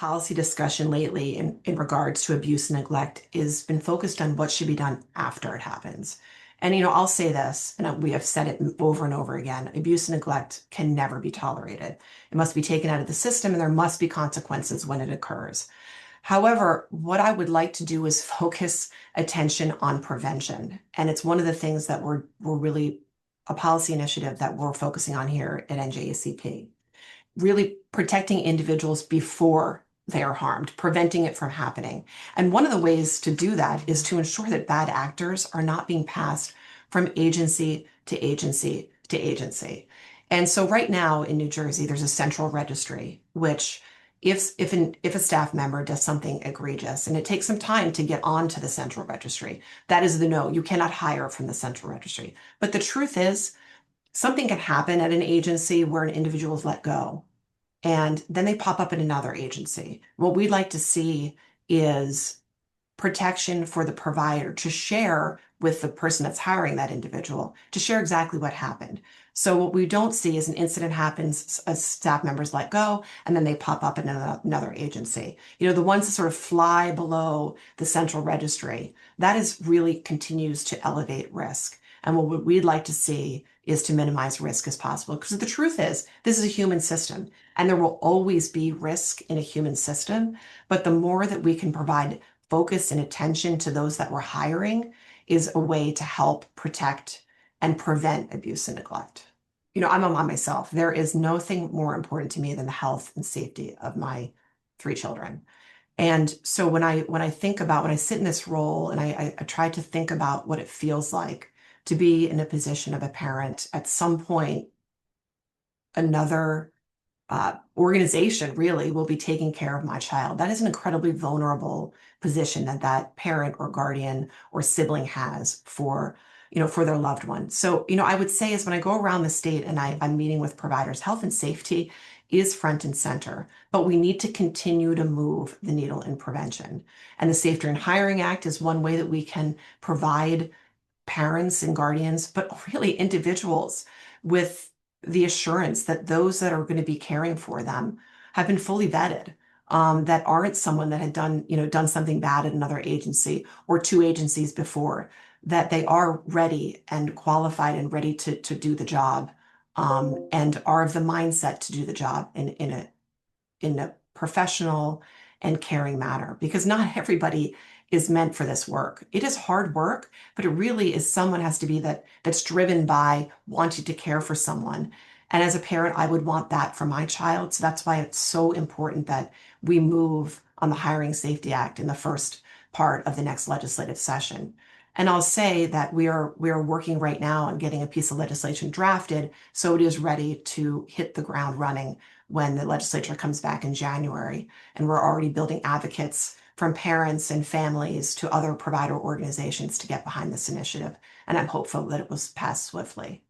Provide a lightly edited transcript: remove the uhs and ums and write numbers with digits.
policy discussion lately in regards to abuse and neglect has been focused on what should be done after it happens. And, I'll say this, and we have said it over and over again, abuse and neglect can never be tolerated. It must be taken out of the system and there must be consequences when it occurs. However, what I would like to do is focus attention on prevention. And it's one of the things that we're really a policy initiative that we're focusing on here at NJACP. Really protecting individuals before they are harmed, preventing it from happening. And one of the ways to do that is to ensure that bad actors are not being passed from agency to agency to agency. And so right now in New Jersey, there's a central registry, which if a staff member does something egregious, and it takes some time to get onto the central registry, that is the no, you cannot hire from the central registry. But the truth is, something can happen at an agency where an individual is let go, and then they pop up in another agency. What we'd like to see is protection for the provider to share with the person that's hiring that individual, to share exactly what happened. So what we don't see is an incident happens, a staff member's let go, and then they pop up in another agency. The ones that sort of fly below the central registry, that is really continues to elevate risk. And what we'd like to see is to minimize risk as possible. Because the truth is, this is a human system, and there will always be risk in a human system. But the more that we can provide focus and attention to those that we're hiring is a way to help protect and prevent abuse and neglect. I'm a mom myself. There is nothing more important to me than the health and safety of my 3 children. And so when I sit in this role and I try to think about what it feels like to be in a position of a parent, at some point, another organization really will be taking care of my child. That is an incredibly vulnerable position that parent or guardian or sibling has for their loved one. So, I would say is when I go around the state and I'm meeting with providers, health and safety is front and center, but we need to continue to move the needle in prevention. And the Safer in Hiring Act is one way that we can provide parents and guardians, but really individuals, with the assurance that those that are going to be caring for them have been fully vetted, that aren't someone that had done something bad at another agency or 2 agencies before, that they are ready and qualified and ready to do the job, and are of the mindset to do the job in a professional and caring manner, because not everybody is meant for this work. It is hard work, but it really is someone has to be that's driven by wanting to care for someone. And as a parent, I would want that for my child. So that's why it's so important that we move on the Hiring Safety Act in the first part of the next legislative session. And I'll say that we are working right now on getting a piece of legislation drafted so it is ready to hit the ground running when the legislature comes back in January. And we're already building advocates from parents and families to other provider organizations to get behind this initiative. And I'm hopeful that it will pass swiftly.